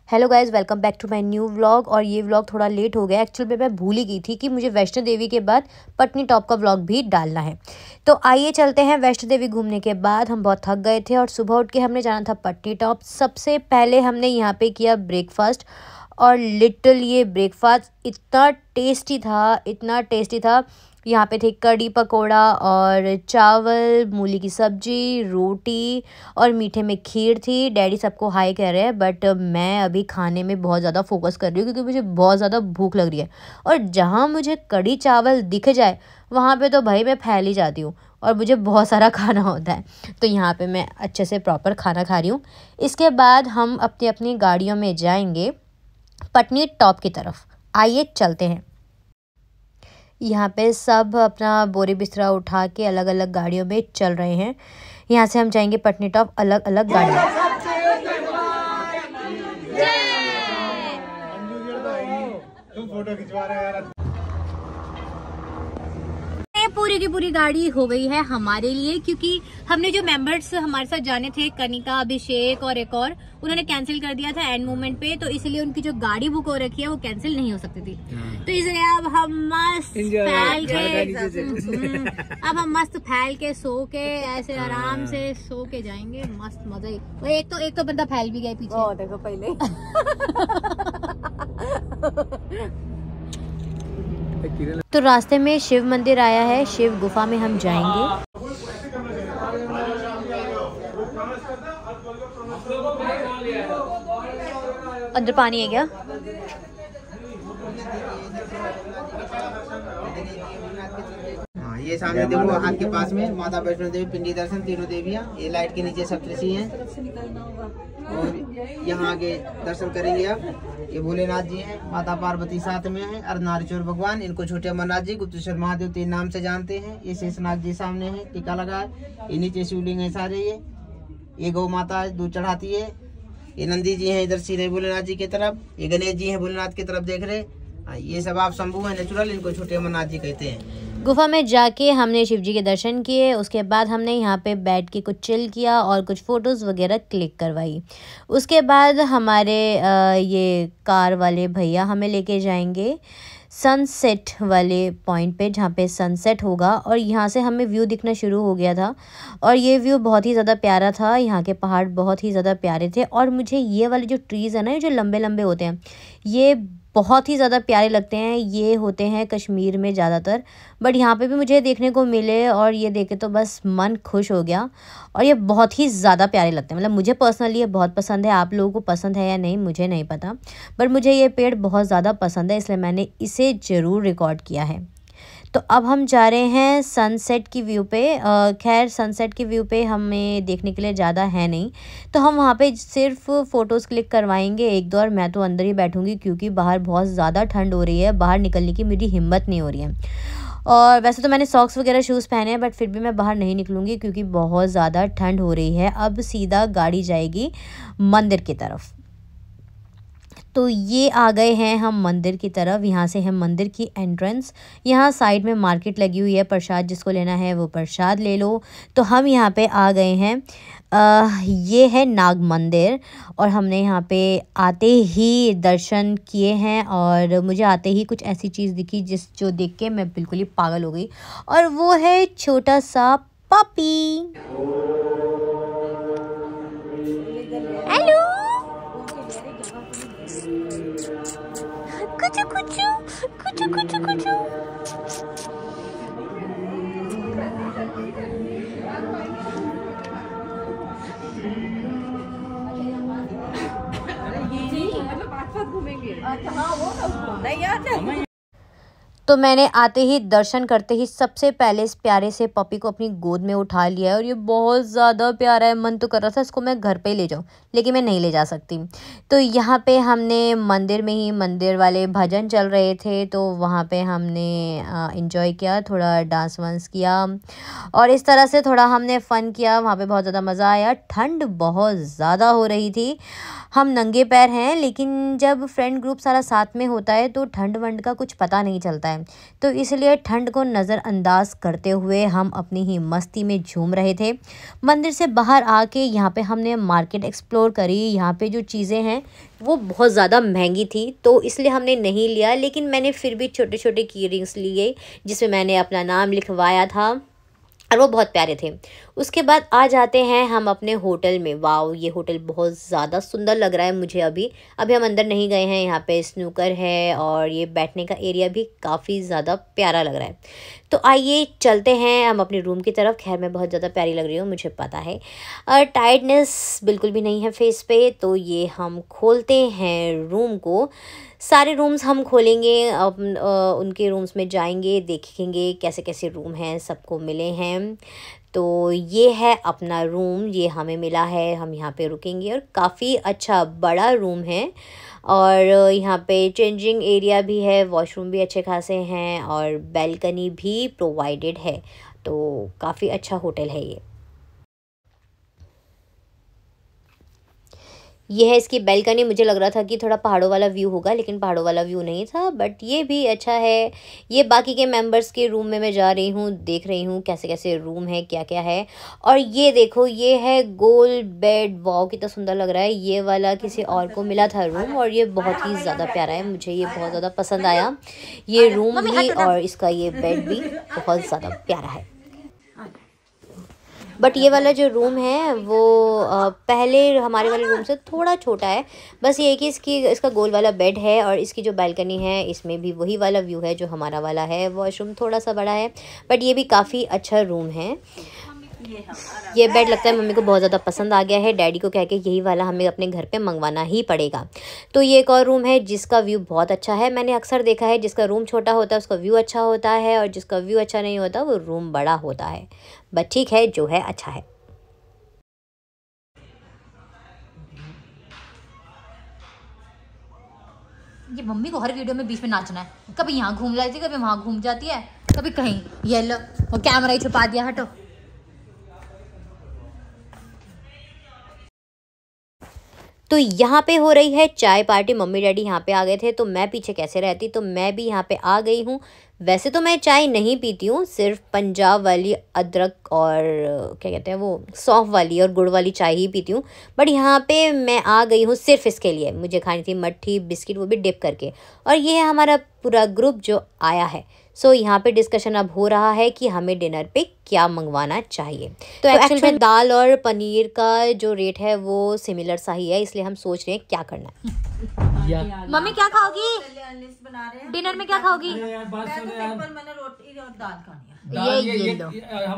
Hello guys, welcome back to my new vlog. और ये vlog थोड़ा लेट हो गया। एक्चुअल में मैं भूल ही गई थी कि मुझे वैष्णो देवी के बाद पटनी टॉप का व्लॉग भी डालना है। तो आइए चलते हैं। वैष्णो देवी घूमने के बाद हम बहुत थक गए थे और सुबह उठ के हमने जाना था पटनी टॉप। सबसे पहले हमने यहाँ पे किया ब्रेकफास्ट और लिटल ये ब्रेकफास्ट इतना टेस्टी था, इतना टेस्टी था। यहाँ पे थे कड़ी पकोड़ा और चावल, मूली की सब्जी, रोटी और मीठे में खीर थी। डैडी सबको हाई कह रहे हैं, बट मैं अभी खाने में बहुत ज़्यादा फोकस कर रही हूँ क्योंकि मुझे बहुत ज़्यादा भूख लग रही है। और जहाँ मुझे कड़ी चावल दिख जाए वहाँ पे तो भाई मैं फैल ही जाती हूँ और मुझे बहुत सारा खाना होता है। तो यहाँ पे मैं अच्छे से प्रॉपर खाना खा रही हूँ। इसके बाद हम अपनी अपनी गाड़ियों में जाएंगे पटनी टॉप की तरफ। आइए चलते हैं। यहाँ पे सब अपना बोरी बिस्तरा उठा के अलग अलग गाड़ियों में चल रहे हैं। यहाँ से हम जाएंगे पटनी टॉप अलग अलग गाड़ियों। तुम फोटो खिंचवा रहे यार। पूरी की पूरी गाड़ी हो गई है हमारे लिए, क्योंकि हमने जो मेंबर्स हमारे साथ जाने थे, कनिका, अभिषेक और एक और, उन्होंने कैंसिल कर दिया था एंड मोमेंट पे। तो इसलिए उनकी जो गाड़ी बुक हो रखी है वो कैंसिल नहीं हो सकती थी। तो इसलिए अब हम मस्त फैल के अब हम मस्त फैल के सो के ऐसे आराम से सो के जाएंगे। मस्त मजा ही। एक तो बंदा फैल भी गया पीछे, देखो पहले। तो रास्ते में शिव मंदिर आया है, शिव गुफा में हम जाएंगे। अंदर पानी है क्या? ये सामने देखो आपके पास में माता वैष्णो देवी पिंडी दर्शन, तीनों देवियाँ। ये लाइट के नीचे सप्तऋषि हैं और यहाँ आगे दर्शन करेंगे आप। ये भोलेनाथ जी हैं, माता पार्वती साथ में हैं, अर्धनारीश्वर भगवान, इनको छोटे अमरनाथ जी, गुप्तेश्वर महादेव तीन नाम से जानते हैं। ये शेषनाग जी सामने है, टीका लगा है। ये नीचे शिवलिंग है सारे। ये गौ माता दूध चढ़ाती है। ये नंदी जी हैं, इधर सीधे भोलेनाथ जी की तरफ। ये गणेश जी हैं, भोलेनाथ की तरफ देख रहे। ये सब आप शंभू है नेचुरल, इनको छोटे अमरनाथ जी कहते हैं। गुफा में जाके हमने शिव जी के दर्शन किए। उसके बाद हमने यहाँ पे बैठ के कुछ चिल किया और कुछ फ़ोटोज़ वगैरह क्लिक करवाई। उसके बाद हमारे ये कार वाले भैया हमें लेके जाएंगे सनसेट वाले पॉइंट पे, जहाँ पे सनसेट होगा। और यहाँ से हमें व्यू दिखना शुरू हो गया था और ये व्यू बहुत ही ज़्यादा प्यारा था। यहाँ के पहाड़ बहुत ही ज़्यादा प्यारे थे और मुझे ये वाले जो ट्रीज़ है ना, ये जो लंबे लंबे होते हैं, ये बहुत ही ज़्यादा प्यारे लगते हैं। ये होते हैं कश्मीर में ज़्यादातर, बट यहाँ पे भी मुझे देखने को मिले और ये देखे तो बस मन खुश हो गया। और ये बहुत ही ज़्यादा प्यारे लगते हैं, मतलब मुझे पर्सनली ये बहुत पसंद है। आप लोगों को पसंद है या नहीं मुझे नहीं पता, बट मुझे ये पेड़ बहुत ज़्यादा पसंद है, इसलिए मैंने इसे ज़रूर रिकॉर्ड किया है। तो अब हम जा रहे हैं सनसेट की व्यू पे। खैर सनसेट की व्यू पे हमें देखने के लिए ज़्यादा है नहीं, तो हम वहाँ पे सिर्फ फ़ोटोज़ क्लिक करवाएंगे एक दो, और मैं तो अंदर ही बैठूँगी क्योंकि बाहर बहुत ज़्यादा ठंड हो रही है। बाहर निकलने की मेरी हिम्मत नहीं हो रही है। और वैसे तो मैंने सॉक्स वगैरह शूज़ पहने हैं, बट फिर भी मैं बाहर नहीं निकलूँगी क्योंकि बहुत ज़्यादा ठंड हो रही है। अब सीधा गाड़ी जाएगी मंदिर की तरफ। तो ये आ गए हैं हम मंदिर की तरफ। यहाँ से है मंदिर की एंट्रेंस। यहाँ साइड में मार्केट लगी हुई है, प्रसाद जिसको लेना है वो प्रसाद ले लो। तो हम यहाँ पे आ गए हैं। ये है नाग मंदिर और हमने यहाँ पे आते ही दर्शन किए हैं। और मुझे आते ही कुछ ऐसी चीज़ दिखी जो देख के मैं बिल्कुल ही पागल हो गई, और वो है छोटा सा पपी। हेलो, कुचू कुचू कुचू कुचू कुचू। तो मैंने आते ही दर्शन करते ही सबसे पहले इस प्यारे से पपी को अपनी गोद में उठा लिया है और ये बहुत ज़्यादा प्यारा है। मन तो कर रहा था इसको मैं घर पे ही ले जाऊँ, लेकिन मैं नहीं ले जा सकती। तो यहाँ पे हमने मंदिर में ही, मंदिर वाले भजन चल रहे थे तो वहाँ पे हमने इंजॉय किया, थोड़ा डांस वांस किया और इस तरह से थोड़ा हमने फ़न किया। वहाँ पे बहुत ज़्यादा मज़ा आया। ठंड बहुत ज़्यादा हो रही थी। हम नंगे पैर हैं, लेकिन जब फ्रेंड ग्रुप सारा साथ में होता है तो ठंड वंड का कुछ पता नहीं चलता है। तो इसलिए ठंड को नज़रअंदाज करते हुए हम अपनी ही मस्ती में झूम रहे थे। मंदिर से बाहर आके यहाँ पे हमने मार्केट एक्सप्लोर करी। यहाँ पे जो चीज़ें हैं वो बहुत ज़्यादा महंगी थी, तो इसलिए हमने नहीं लिया, लेकिन मैंने फिर भी छोटे छोटे की रिंग्स लिए जिसमें मैंने अपना नाम लिखवाया था और वो बहुत प्यारे थे। उसके बाद आ जाते हैं हम अपने होटल में। वाओ, ये होटल बहुत ज़्यादा सुंदर लग रहा है मुझे। अभी हम अंदर नहीं गए हैं। यहाँ पे स्नूकर है और ये बैठने का एरिया भी काफ़ी ज़्यादा प्यारा लग रहा है। तो आइए चलते हैं हम अपने रूम की तरफ। खैर मैं बहुत ज़्यादा प्यारी लग रही हूँ, मुझे पता है, और टायर्डनेस बिल्कुल भी नहीं है फेस पे। तो ये हम खोलते हैं रूम को। सारे रूम्स हम खोलेंगे, उनके रूम्स में जाएंगे, देखेंगे कैसे कैसे रूम हैं, सबको मिले हैं। तो ये है अपना रूम, ये हमें मिला है, हम यहाँ पे रुकेंगे। और काफ़ी अच्छा बड़ा रूम है और यहाँ पे चेंजिंग एरिया भी है, वॉशरूम भी अच्छे खासे हैं और बैल्कनी भी प्रोवाइडेड है। तो काफ़ी अच्छा होटल है ये। ये है इसकी बैल्कनी। मुझे लग रहा था कि थोड़ा पहाड़ों वाला व्यू होगा, लेकिन पहाड़ों वाला व्यू नहीं था, बट ये भी अच्छा है। ये बाकी के मेंबर्स के रूम में मैं जा रही हूँ, देख रही हूँ कैसे कैसे रूम है, क्या क्या है। और ये देखो, ये है गोल बेड। वाओ, कितना सुंदर लग रहा है। ये वाला किसी और को मिला था रूम और ये बहुत ही ज़्यादा प्यारा है, मुझे ये बहुत ज़्यादा पसंद आया। ये रूम भी और इसका ये बेड भी बहुत ज़्यादा प्यारा है। बट ये वाला जो रूम है वो पहले हमारे वाले रूम से थोड़ा छोटा है। बस ये है कि इसका गोल वाला बेड है और इसकी जो बैल्कनी है इसमें भी वही वाला व्यू है जो हमारा वाला है। वॉशरूम थोड़ा सा बड़ा है, बट ये भी काफ़ी अच्छा रूम है। ये बेड लगता है मम्मी को बहुत ज़्यादा पसंद आ गया है। डैडी को कह के यही वाला हमें अपने घर पे मंगवाना ही पड़ेगा। तो ये एक और रूम है जिसका व्यू बहुत अच्छा है। मैंने अक्सर देखा है जिसका रूम छोटा होता है उसका व्यू अच्छा होता है और जिसका व्यू अच्छा नहीं होता वो रूम बड़ा होता है। बट ठीक है, जो है अच्छा है। ये मम्मी को हर वीडियो में बीच में नाचना है, कभी यहाँ घूम जाती है, कभी वहाँ घूम जाती है, कभी कहीं। ये लो, और कैमरा ही छुपा दिया, हटो। तो यहाँ पे हो रही है चाय पार्टी। मम्मी डैडी यहाँ पे आ गए थे, तो मैं पीछे कैसे रहती, तो मैं भी यहाँ पे आ गई हूँ। वैसे तो मैं चाय नहीं पीती हूँ, सिर्फ पंजाब वाली अदरक और क्या कहते हैं वो सौंफ वाली और गुड़ वाली चाय ही पीती हूँ। बट यहाँ पे मैं आ गई हूँ सिर्फ इसके लिए। मुझे खानी थी मट्ठी बिस्किट, वो भी डिप करके। और ये है हमारा पूरा ग्रुप जो आया है। सो यहाँ पे डिस्कशन अब हो रहा है कि हमें डिनर पे क्या मंगवाना चाहिए। तो एक्चुअली में दाल और पनीर का जो रेट है वो सिमिलर सा ही है, इसलिए हम सोच रहे हैं क्या करना है। मम्मी क्या खाओगी डिनर में, क्या खाओगी? मैंने रोटी और दाल खानी है। ये लो,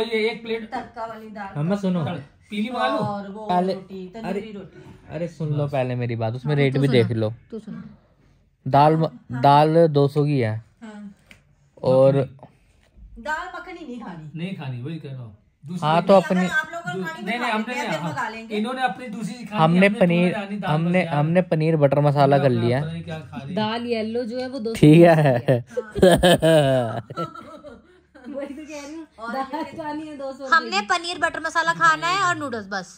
ये एक प्लेट तड़का वाली दाल। हमें सुनो, पीली मंगा लो और वो पहले रोटी, तंदूरी रोटी। अरे सुन लो पहले मेरी बात, उसमें रेट भी देख लो। तू सुन। दाल 200 की है और दाल मखनी नहीं खानी, वही कह रहा हूँ। हाँ तो अपनी नहीं हमने इन्होंने अपनी दूसरी हमने पनीर बटर मसाला कर लिया। दाल येलो जो है वो 200 ठीक है। वही तो कह रही हूँ, दाल खानी है 200। हमने पनीर बटर मसाला खाना है और नूडल्स बस।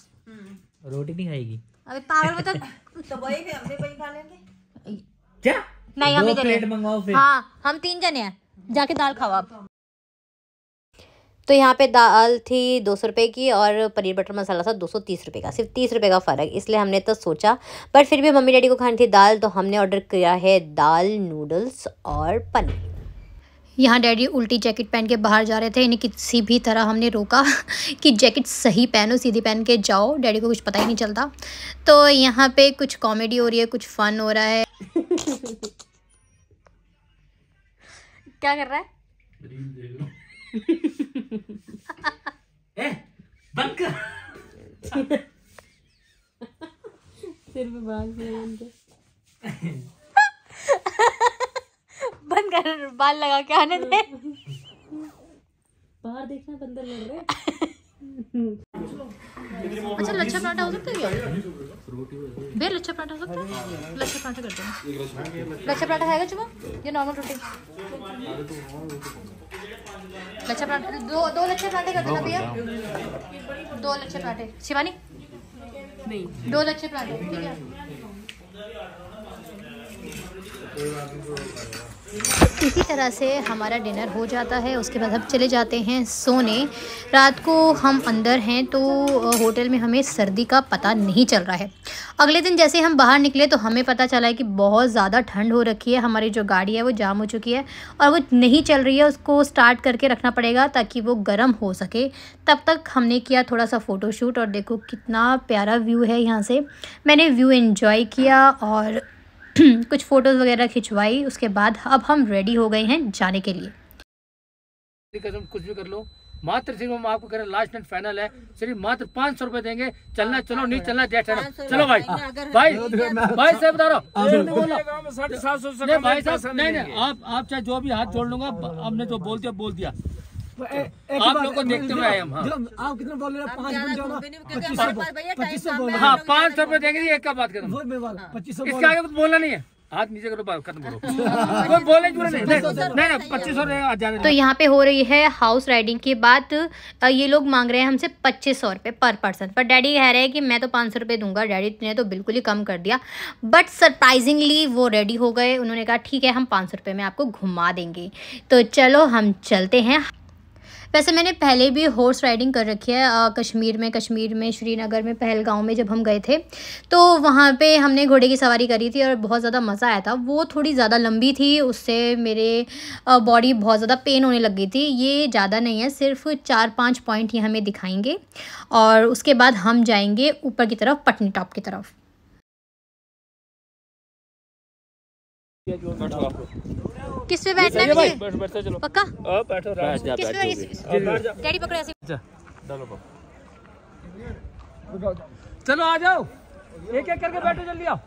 रोटी नहीं खाएगी? अबे पागल मतलब। तो वही खा लेंगे क्या? नहीं, हम 2 प्लेट मंगवाओ फिर। हाँ, हम 3 जने हैं, जाके दाल खाओ आप। तो यहाँ पे दाल थी 200 रुपये की और पनीर बटर मसाला था 230 रुपये का, सिर्फ 30 रुपये का फ़र्क। इसलिए हमने तो सोचा, पर फिर भी मम्मी डैडी को खानी थी दाल, तो हमने ऑर्डर किया है दाल, नूडल्स और पनीर। यहाँ डैडी उल्टी जैकेट पहन के बाहर जा रहे थे, इन्हें किसी भी तरह हमने रोका कि जैकेट सही पहनो, सीधी पहन के जाओ, डैडी को कुछ पता ही नहीं चलता। तो यहाँ पे कुछ कॉमेडी हो रही है, कुछ फन हो रहा है। क्या कर रहा है? बंद कर। सिर पे बंद कर, बाल लगा के आने दे। बाहर देखना, बंदर लग रहे। अच्छा, लच्छा पराठा हो सकता है क्या? बेर लच्छा पराठा हो सकता है? लच्छा पराठा करते हैं। लच्छा पराठा खाएगा चुमा? ये नॉर्मल रोटी। लच्छा पराठा दो लच्छे पराठे कर देना भैया। 2 लच्छे पराठे। शिवानी नहीं, 2 लच्छे पराठे, ठीक है। इसी तरह से हमारा डिनर हो जाता है। उसके बाद हम चले जाते हैं सोने। रात को हम अंदर हैं तो होटल में हमें सर्दी का पता नहीं चल रहा है। अगले दिन जैसे हम बाहर निकले तो हमें पता चला है कि बहुत ज़्यादा ठंड हो रखी है। हमारी जो गाड़ी है वो जाम हो चुकी है और वो नहीं चल रही है। उसको स्टार्ट करके रखना पड़ेगा ताकि वो गर्म हो सके। तब तक हमने किया थोड़ा सा फ़ोटोशूट और देखो कितना प्यारा व्यू है यहाँ से। मैंने व्यू एंजॉय किया और कुछ फ़ोटोज़ वगैरह खिंचवाई। उसके बाद अब हम रेडी हो गए हैं जाने के लिए। कुछ भी कर लो, मात्र सिर्फ हम आपको कह रहे हैं लास्ट एंड फाइनल है, सिर्फ मात्र 500 रुपए देंगे। चलना चलो, नहीं चलना डेट है ना। चलो भाई भाई से बता रहा हूँ 750 भाई साहब। नहीं आप चाहे जो भी हाथ जोड़ लूंगा, आपने जो बोल दिया आप लोग को देखते हुए आए हम। आप कितना बोल रहे हैं? 2500 हाँ 500 रुपए देंगे। एक का बात करो, 2500 इसके आगे कुछ बोलना नहीं है। हाथ नीचे करो, बात खत्म करो। कोई बोले नहीं 2500 तो यहाँ पे हो रही है हाउस राइडिंग की बात। ये लोग मांग रहे हैं हमसे 2500 रुपये पर पर्सन, पर डैडी कह रहे हैं कि मैं तो 500 रुपये दूंगा। डैडी ने तो बिल्कुल ही कम कर दिया, बट सरप्राइजिंगली वो रेडी हो गए। उन्होंने कहा ठीक है हम 500 रुपये में आपको घुमा देंगे। तो चलो हम चलते हैं। वैसे मैंने पहले भी हॉर्स राइडिंग कर रखी है कश्मीर में, श्रीनगर में, पहलगांव में जब हम गए थे तो वहाँ पे हमने घोड़े की सवारी करी थी और बहुत ज़्यादा मज़ा आया था। वो थोड़ी ज़्यादा लंबी थी, उससे मेरे बॉडी बहुत ज़्यादा पेन होने लग गई थी। ये ज़्यादा नहीं है, सिर्फ 4-5 पॉइंट ये हमें दिखाएंगे और उसके बाद हम जाएंगे ऊपर की तरफ, पटनी टॉप की तरफ। किस पे बैठना है मुझे? चलो पक्का बैठो। किस पे? डैडी पकड़ो ऐसे। चलो आ जाओ, एक एक करके बैठो, जल्दी आओ।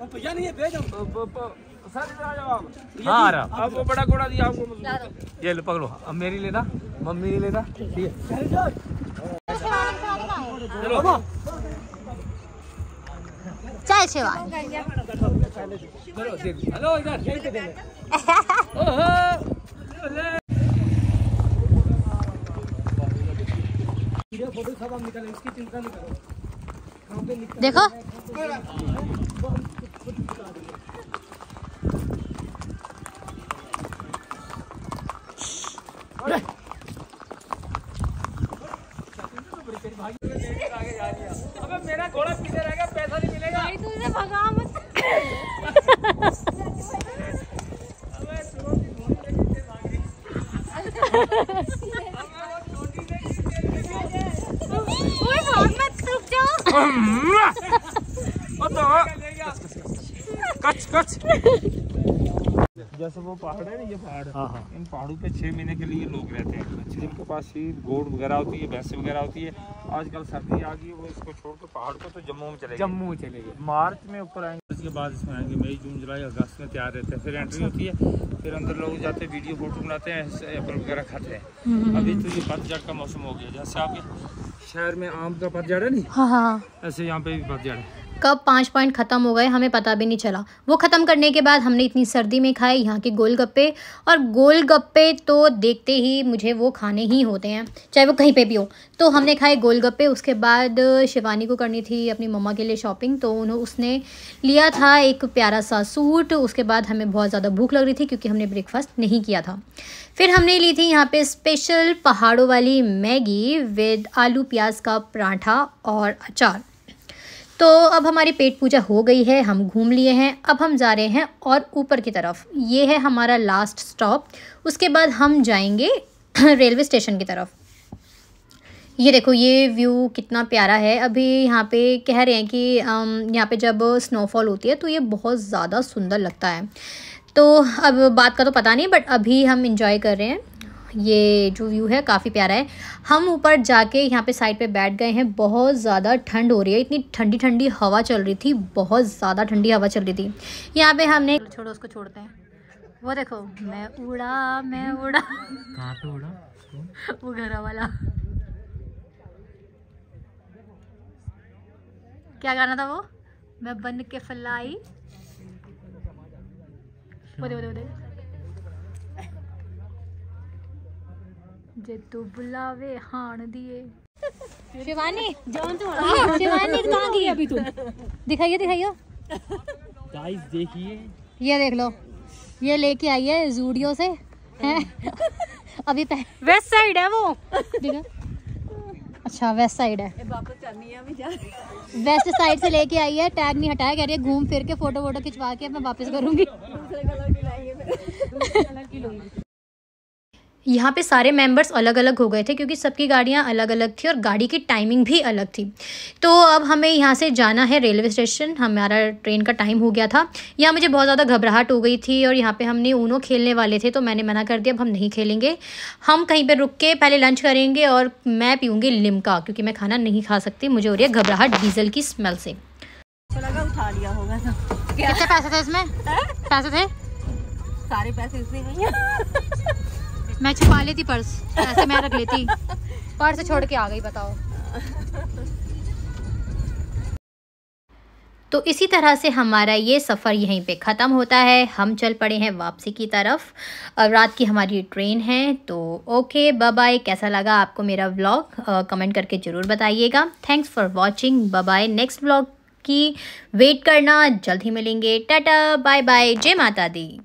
भैया नहीं है, भेज हाँ आपको बड़ा घोड़ा दिया आपको। ये लो पकड़ो, अब मेरी लेना, मम्मी नहीं लेना, ठीक है। चलो चाय शेवान। हेलो इधर देखो अबे मेरा घोड़ा पीछे रहेगा, पैसा नहीं मिलेगा। तुझे भगा मत। जैसे वो पहाड़ है ना, ये पहाड़, इन पहाड़ों पे 6 महीने के लिए लोग रहते हैं जिनके पास ही गोड़ वगैरह होती है, भैंस वगैरह होती है। आजकल सर्दी आ गई, वो इसको छोड़ के पहाड़ को तो जम्मू में चले गए। मार्च में ऊपर आएंगे, उसके बाद इसमें आएंगे मई, जून, जुलाई, अगस्त में तैयार रहते हैं। फिर एंट्री होती है, फिर अंदर लोग जाते हैं, वीडियो फोटो बनाते हैं, एप्पल वगैरह खाते हैं। अभी तो ये पतझड़ का मौसम हो गया, जैसे आपके शहर में आम का पतझड़ है नहीं, हाँ ऐसे यहाँ पे भी पतझड़ है। कब 5 पॉइंट ख़त्म हो गए हमें पता भी नहीं चला। वो ख़त्म करने के बाद हमने इतनी सर्दी में खाए यहाँ के गोलगप्पे, और गोलगप्पे तो देखते ही मुझे वो खाने ही होते हैं, चाहे वो कहीं पे भी हो। तो हमने खाए गोलगप्पे। उसके बाद शिवानी को करनी थी अपनी मम्मा के लिए शॉपिंग, तो उसने लिया था एक प्यारा सा सूट। उसके बाद हमें बहुत ज़्यादा भूख लग रही थी क्योंकि हमने ब्रेकफास्ट नहीं किया था। फिर हमने ली थी यहाँ पे स्पेशल पहाड़ों वाली मैगी विद आलू प्याज का पराठा और अचार। तो अब हमारी पेट पूजा हो गई है, हम घूम लिए हैं। अब हम जा रहे हैं और ऊपर की तरफ, ये है हमारा लास्ट स्टॉप। उसके बाद हम जाएंगे रेलवे स्टेशन की तरफ। ये देखो ये व्यू कितना प्यारा है। अभी यहाँ पे कह रहे हैं कि यहाँ पे जब स्नोफॉल होती है तो ये बहुत ज़्यादा सुंदर लगता है। तो अब बात का तो पता नहीं, बट अभी हम इंजॉय कर रहे हैं। ये जो व्यू है काफ़ी प्यारा है। हम ऊपर जाके यहाँ पे साइड पे बैठ गए हैं। बहुत ज़्यादा ठंड हो रही है, इतनी ठंडी ठंडी हवा चल रही थी, बहुत ज़्यादा ठंडी हवा चल रही थी। यहाँ पे हमने छोड़ो, उसको छोड़ते हैं। वो देखो मैं उड़ा कहाँ पे उड़ा? वो घर वाला क्या गाना था वो? मैं बन के फलाई, वो दे जे तू बुलावे हाण दिए। शिवानी शिवानी कहाँ गई अभी तुम? दिखाइए दिखाइए। गाइस देखिए, ये देख लो, ये लेके आई है जूडियो से हैं। अभी वेस्ट साइड है वो। अच्छा वेस्ट साइड है, वेस्ट साइड से लेके आई है। टैग नहीं हटाया, कह रही है घूम फिर के फोटो वोटो खिंचवा के मैं वापस करूंगी। यहाँ पे सारे मेंबर्स अलग अलग हो गए थे क्योंकि सबकी गाड़ियाँ अलग अलग थी और गाड़ी की टाइमिंग भी अलग थी। तो अब हमें यहाँ से जाना है रेलवे स्टेशन। हमारा ट्रेन का टाइम हो गया था। यहाँ मुझे बहुत ज़्यादा घबराहट हो गई थी और यहाँ पे हमने ऊनो खेलने वाले थे तो मैंने मना कर दिया, अब हम नहीं खेलेंगे। हम कहीं पर रुक के पहले लंच करेंगे और मैं पीऊँगी लिम्का क्योंकि मैं खाना नहीं खा सकती, मुझे हो रही है घबराहट डीजल की स्मेल से। उठा लिया होगा। कितने पैसे थे इसमें? पैसे थे सारे पैसे इसमें नहीं। मैं छुपा लेती पर्स, ऐसे मैं रख लेती, पर्स छोड़ के आ गई बताओ। तो इसी तरह से हमारा ये सफ़र यहीं पे ख़त्म होता है। हम चल पड़े हैं वापसी की तरफ। अब रात की हमारी ट्रेन है। तो ओके बाय बाय। कैसा लगा आपको मेरा व्लॉग कमेंट करके ज़रूर बताइएगा। Thanks for watching. Bye bye. Next vlog की वेट करना, जल्द ही मिलेंगे। Tata bye bye. जय माता दी।